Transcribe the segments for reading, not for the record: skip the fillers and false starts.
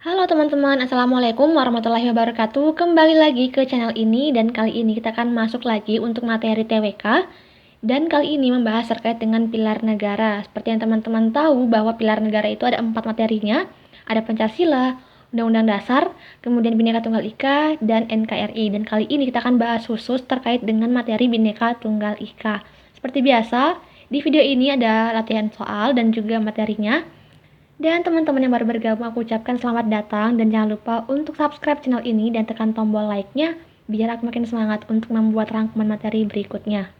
Halo teman-teman, Assalamualaikum warahmatullahi wabarakatuh. Kembali lagi ke channel ini dan kali ini kita akan masuk lagi untuk materi TWK. Dan kali ini membahas terkait dengan pilar negara. Seperti yang teman-teman tahu bahwa pilar negara itu ada 4 materinya. Ada Pancasila, Undang-Undang Dasar, kemudian Bhinneka Tunggal Ika, dan NKRI. Dan kali ini kita akan bahas khusus terkait dengan materi Bhinneka Tunggal Ika. Seperti biasa, di video ini ada latihan soal dan juga materinya. Dan teman-teman yang baru bergabung, aku ucapkan selamat datang dan jangan lupa untuk subscribe channel ini dan tekan tombol like-nya biar aku makin semangat untuk membuat rangkuman materi berikutnya.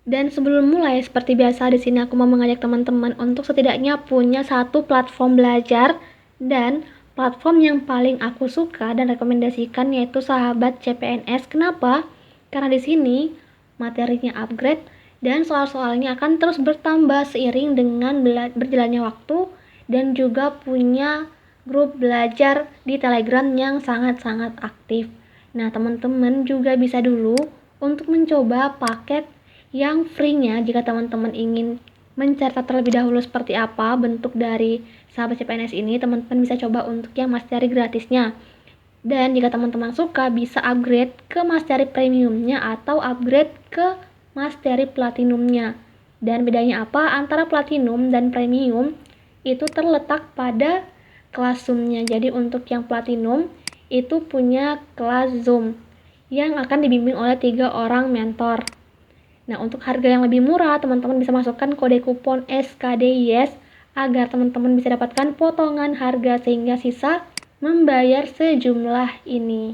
Dan sebelum mulai, seperti biasa di sini aku mau mengajak teman-teman untuk setidaknya punya satu platform belajar dan platform yang paling aku suka dan rekomendasikan yaitu Sahabat CPNS. Kenapa? Karena di sini materinya upgrade dan soal-soalnya akan terus bertambah seiring dengan berjalannya waktu dan juga punya grup belajar di Telegram yang sangat-sangat aktif. Nah, teman-teman juga bisa dulu untuk mencoba paket yang free-nya jika teman-teman ingin mencatat terlebih dahulu seperti apa bentuk dari Sahabat CPNS ini, teman-teman bisa coba untuk yang Mastery gratisnya. Dan jika teman-teman suka, bisa upgrade ke Mastery Premiumnya atau upgrade ke Mastery Platinumnya. Dan bedanya apa antara Platinum dan Premium? Itu terletak pada kelas Zoom-nya. Jadi untuk yang Platinum itu punya kelas Zoom yang akan dibimbing oleh 3 orang mentor. Nah, untuk harga yang lebih murah, teman-teman bisa masukkan kode kupon SKDYES agar teman-teman bisa dapatkan potongan harga sehingga sisa membayar sejumlah ini.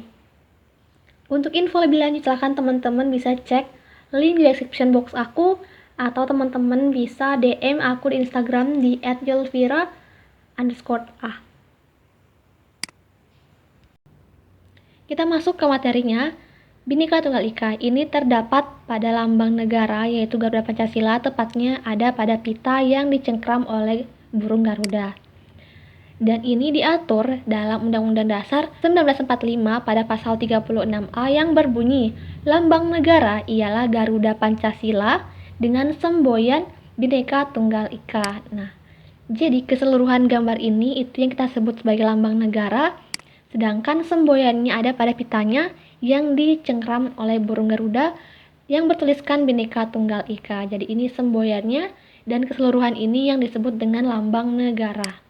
Untuk info lebih lanjut, silahkan teman-teman bisa cek link di description box aku atau teman-teman bisa DM aku di Instagram di @yelvira_a. Kita masuk ke materinya. Bhinneka Tunggal Ika ini terdapat pada lambang negara yaitu Garuda Pancasila, tepatnya ada pada pita yang dicengkram oleh burung Garuda. Dan ini diatur dalam Undang-Undang Dasar 1945 pada pasal 36A yang berbunyi, lambang negara ialah Garuda Pancasila dengan semboyan Bhinneka Tunggal Ika. Nah, jadi keseluruhan gambar ini itu yang kita sebut sebagai lambang negara, sedangkan semboyannya ada pada pitanya yang dicengkram oleh burung Garuda yang bertuliskan Bhinneka Tunggal Ika. Jadi ini semboyannya dan keseluruhan ini yang disebut dengan lambang negara.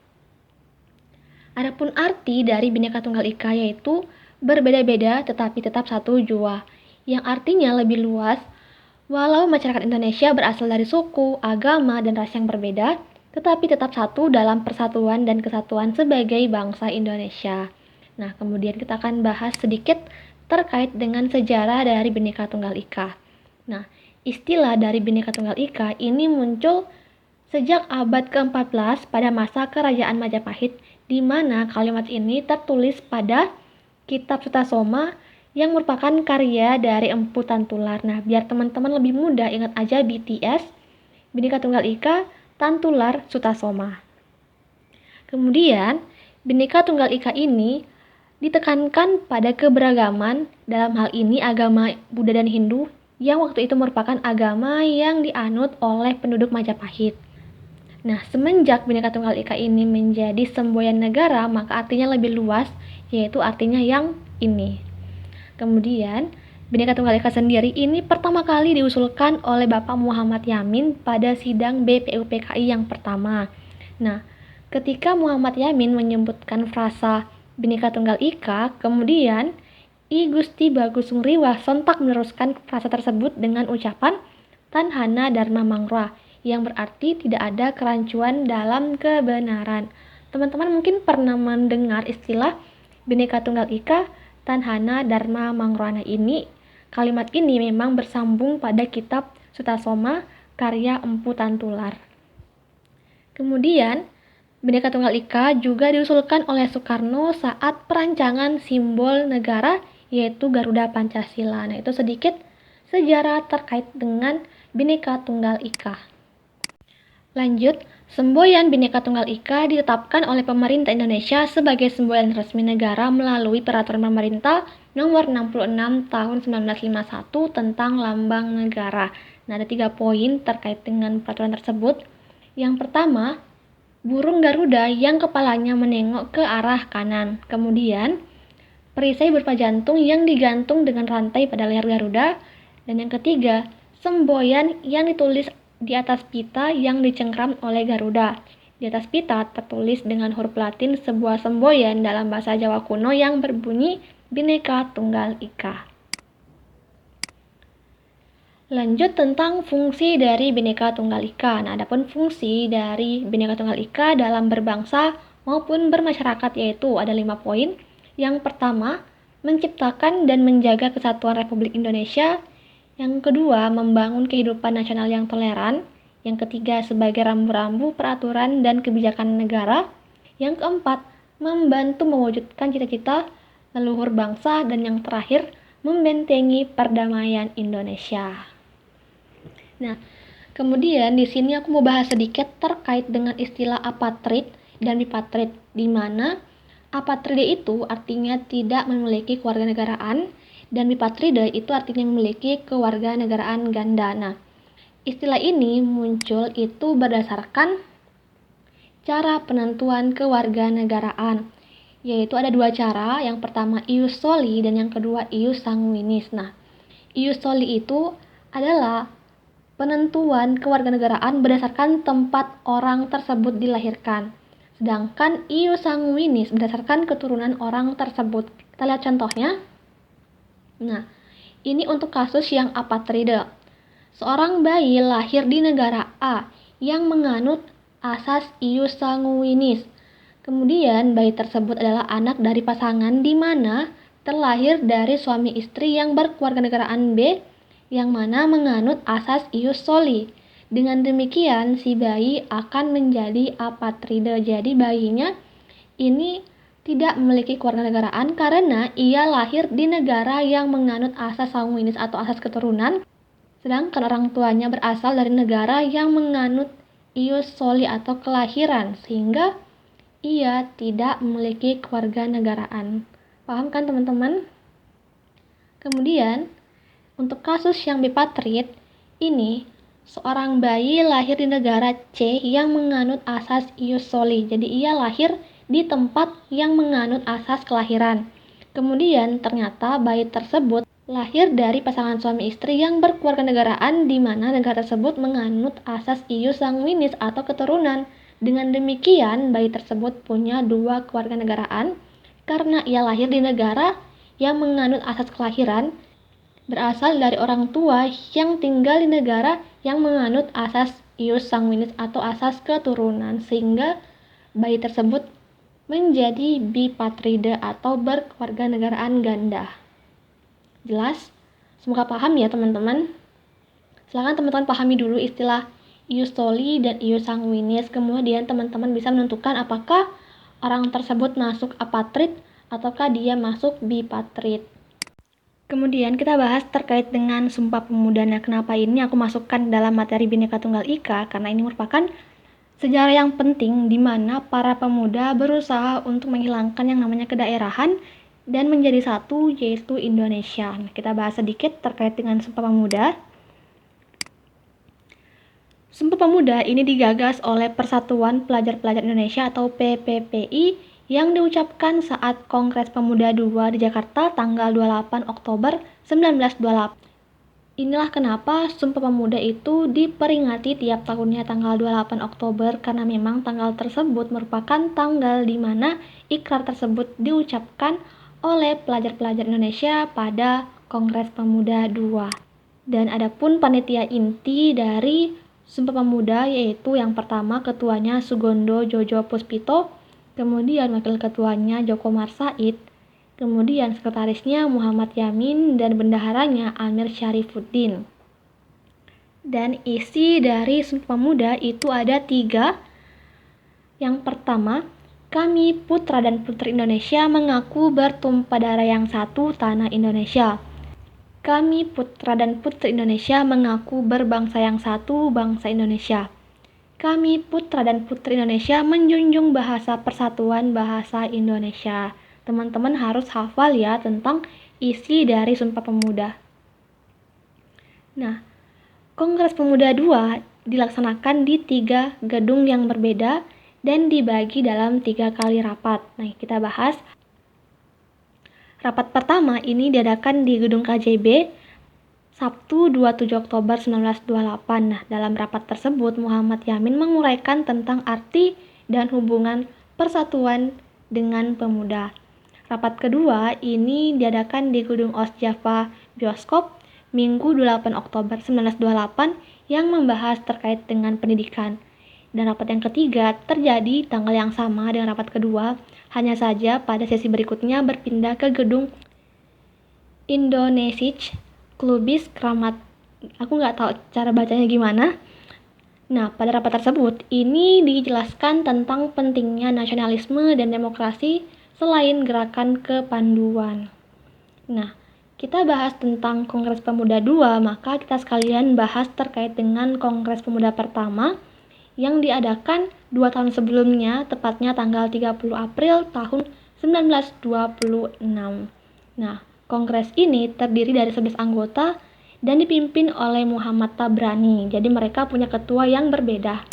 Adapun arti dari Bhinneka Tunggal Ika yaitu berbeda-beda tetapi tetap satu jua, yang artinya lebih luas. Walau masyarakat Indonesia berasal dari suku, agama, dan ras yang berbeda, tetapi tetap satu dalam persatuan dan kesatuan sebagai bangsa Indonesia. Nah, kemudian kita akan bahas sedikit terkait dengan sejarah dari Bhinneka Tunggal Ika. Nah, istilah dari Bhinneka Tunggal Ika ini muncul sejak abad ke-14 pada masa Kerajaan Majapahit, di mana kalimat ini tertulis pada Kitab Sutasoma yang merupakan karya dari Empu Tantular. Nah, biar teman-teman lebih mudah ingat aja BTS, Bhinneka Tunggal Ika, Tantular, Sutasoma. Kemudian, Bhinneka Tunggal Ika ini ditekankan pada keberagaman, dalam hal ini agama Buddha dan Hindu, yang waktu itu merupakan agama yang dianut oleh penduduk Majapahit. Nah, semenjak Bhinneka Tunggal Ika ini menjadi semboyan negara, maka artinya lebih luas, yaitu artinya yang ini. Kemudian, Bhinneka Tunggal Ika sendiri ini pertama kali diusulkan oleh Bapak Muhammad Yamin pada sidang BPUPKI yang pertama. Nah, ketika Muhammad Yamin menyebutkan frasa Bhinneka Tunggal Ika, kemudian I Gusti Bagus Sungriwah sontak meneruskan frasa tersebut dengan ucapan Tanhana Dharma Mangra, yang berarti tidak ada kerancuan dalam kebenaran. Teman-teman mungkin pernah mendengar istilah Bhinneka Tunggal Ika, Tanhana Dharma Mangrana ini. Kalimat ini memang bersambung pada kitab Sutasoma karya Empu Tantular. Kemudian, Bhinneka Tunggal Ika juga diusulkan oleh Soekarno saat perancangan simbol negara yaitu Garuda Pancasila. Nah, itu sedikit sejarah terkait dengan Bhinneka Tunggal Ika. Lanjut, semboyan Bhinneka Tunggal Ika ditetapkan oleh pemerintah Indonesia sebagai semboyan resmi negara melalui Peraturan Pemerintah Nomor 66 Tahun 1951 tentang Lambang Negara. Nah, ada 3 poin terkait dengan peraturan tersebut. Yang pertama, burung Garuda yang kepalanya menengok ke arah kanan. Kemudian, perisai berupa jantung yang digantung dengan rantai pada leher Garuda. Dan yang ketiga, semboyan yang ditulis di atas pita yang dicengkram oleh Garuda. Di atas pita tertulis dengan huruf Latin sebuah semboyan dalam bahasa Jawa kuno yang berbunyi Bhinneka Tunggal Ika. Lanjut tentang fungsi dari Bhinneka Tunggal Ika. Nah, adapun fungsi dari Bhinneka Tunggal Ika dalam berbangsa maupun bermasyarakat yaitu ada 5 poin. Yang pertama, menciptakan dan menjaga kesatuan Republik Indonesia. Yang kedua, membangun kehidupan nasional yang toleran. Yang ketiga, sebagai rambu-rambu peraturan dan kebijakan negara. Yang keempat, membantu mewujudkan cita-cita leluhur bangsa. Dan yang terakhir, membentengi perdamaian Indonesia. Nah, kemudian di sini aku mau bahas sedikit terkait dengan istilah apatrid dan bipatrid, di mana apatrida itu artinya tidak memiliki kewarganegaraan dan bipatrida itu artinya memiliki kewarganegaraan ganda. Nah, istilah ini muncul itu berdasarkan cara penentuan kewarganegaraan, yaitu ada 2 cara. Yang pertama ius soli dan yang kedua ius sanguinis. Nah, ius soli itu adalah penentuan kewarganegaraan berdasarkan tempat orang tersebut dilahirkan. Sedangkan ius sanguinis berdasarkan keturunan orang tersebut. Kita lihat contohnya. Nah, ini untuk kasus yang apatrida. Seorang bayi lahir di negara A yang menganut asas ius sanguinis. Kemudian bayi tersebut adalah anak dari pasangan di mana terlahir dari suami istri yang berkewarganegaraan B yang mana menganut asas ius soli. Dengan demikian, si bayi akan menjadi apatrida. Jadi bayinya ini tidak memiliki kewarganegaraan karena ia lahir di negara yang menganut asas sanguinis atau asas keturunan, sedangkan orang tuanya berasal dari negara yang menganut ius soli atau kelahiran, sehingga ia tidak memiliki kewarganegaraan. Paham kan teman-teman? Kemudian, untuk kasus yang bipatrid, ini seorang bayi lahir di negara C yang menganut asas ius soli. Jadi ia lahir di tempat yang menganut asas kelahiran. Kemudian ternyata bayi tersebut lahir dari pasangan suami istri yang berkewarganegaraan di mana negara tersebut menganut asas ius sanguinis atau keturunan. Dengan demikian, bayi tersebut punya 2 kewarganegaraan karena ia lahir di negara yang menganut asas kelahiran, berasal dari orang tua yang tinggal di negara yang menganut asas ius sanguinis atau asas keturunan, sehingga bayi tersebut menjadi bipatrida atau berkewarganegaraan ganda. Jelas? Semoga paham ya teman-teman. Silakan teman-teman pahami dulu istilah ius soli dan ius sanguinis, kemudian teman-teman bisa menentukan apakah orang tersebut masuk apatrid ataukah dia masuk bipatrid. Kemudian kita bahas terkait dengan Sumpah Pemuda. Nah, kenapa ini aku masukkan dalam materi Bhinneka Tunggal Ika? Karena ini merupakan sejarah yang penting di mana para pemuda berusaha untuk menghilangkan yang namanya kedaerahan dan menjadi satu, yaitu Indonesia. Nah, kita bahas sedikit terkait dengan Sumpah Pemuda. Sumpah Pemuda ini digagas oleh Persatuan Pelajar-Pelajar Indonesia atau PPPI yang diucapkan saat Kongres Pemuda II di Jakarta tanggal 28 Oktober 1928. Inilah kenapa Sumpah Pemuda itu diperingati tiap tahunnya tanggal 28 Oktober karena memang tanggal tersebut merupakan tanggal di mana ikrar tersebut diucapkan oleh pelajar-pelajar Indonesia pada Kongres Pemuda II. Dan adapun panitia inti dari Sumpah Pemuda yaitu yang pertama ketuanya Sugondo Jojo Puspito, kemudian wakil ketuanya Joko Marsaid, kemudian sekretarisnya Muhammad Yamin, dan bendaharanya Amir Syarifuddin. Dan isi dari Sumpah Pemuda itu ada 3. Yang pertama, kami putra dan putri Indonesia mengaku bertumpah darah yang satu tanah Indonesia. Kami putra dan putri Indonesia mengaku berbangsa yang satu bangsa Indonesia. Kami putra dan putri Indonesia menjunjung bahasa persatuan bahasa Indonesia. Teman-teman harus hafal ya tentang isi dari Sumpah Pemuda. Nah, Kongres Pemuda II dilaksanakan di 3 gedung yang berbeda, dan dibagi dalam 3 kali rapat. Nah, kita bahas. Rapat pertama ini diadakan di Gedung KJB Sabtu 27 Oktober 1928. Nah, dalam rapat tersebut Muhammad Yamin menguraikan tentang arti dan hubungan persatuan dengan pemuda. Rapat kedua ini diadakan di Gedung Osjava Bioskop Minggu 8 Oktober 1928 yang membahas terkait dengan pendidikan. Dan rapat yang ketiga terjadi tanggal yang sama dengan rapat kedua, hanya saja pada sesi berikutnya berpindah ke Gedung Indonesisch Klubis Kramat. Aku nggak tahu cara bacanya gimana. Nah, pada rapat tersebut, ini dijelaskan tentang pentingnya nasionalisme dan demokrasi selain gerakan kepanduan. Nah, kita bahas tentang Kongres Pemuda 2, maka kita sekalian bahas terkait dengan Kongres Pemuda pertama yang diadakan 2 tahun sebelumnya, tepatnya tanggal 30 April tahun 1926. Nah, Kongres ini terdiri dari 11 anggota dan dipimpin oleh Muhammad Tabrani. Jadi mereka punya ketua yang berbeda.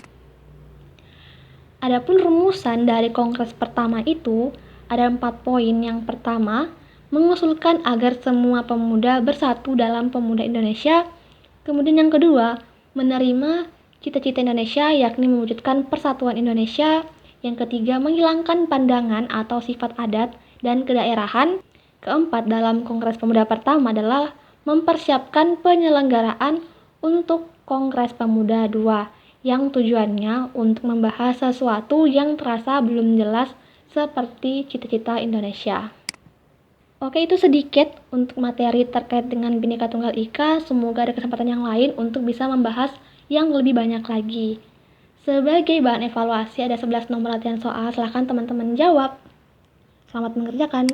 Adapun rumusan dari Kongres pertama itu ada 4 poin. Yang pertama, mengusulkan agar semua pemuda bersatu dalam pemuda Indonesia. Kemudian yang kedua, menerima cita-cita Indonesia yakni mewujudkan persatuan Indonesia. Yang ketiga, menghilangkan pandangan atau sifat adat dan kedaerahan. Keempat, dalam Kongres Pemuda pertama adalah mempersiapkan penyelenggaraan untuk Kongres Pemuda 2 yang tujuannya untuk membahas sesuatu yang terasa belum jelas seperti cita-cita Indonesia. Oke, itu sedikit untuk materi terkait dengan Bhinneka Tunggal Ika. Semoga ada kesempatan yang lain untuk bisa membahas yang lebih banyak lagi. Sebagai bahan evaluasi ada 11 nomor latihan soal, silahkan teman-teman jawab. Selamat mengerjakan.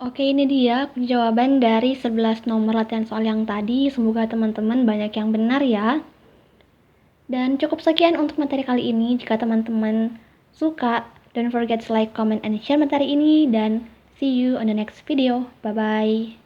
Oke, ini dia jawaban dari 11 nomor latihan soal yang tadi. Semoga teman-teman banyak yang benar ya. Dan cukup sekian untuk materi kali ini. Jika teman-teman suka, don't forget to like, comment, and share materi ini. Dan see you on the next video. Bye-bye.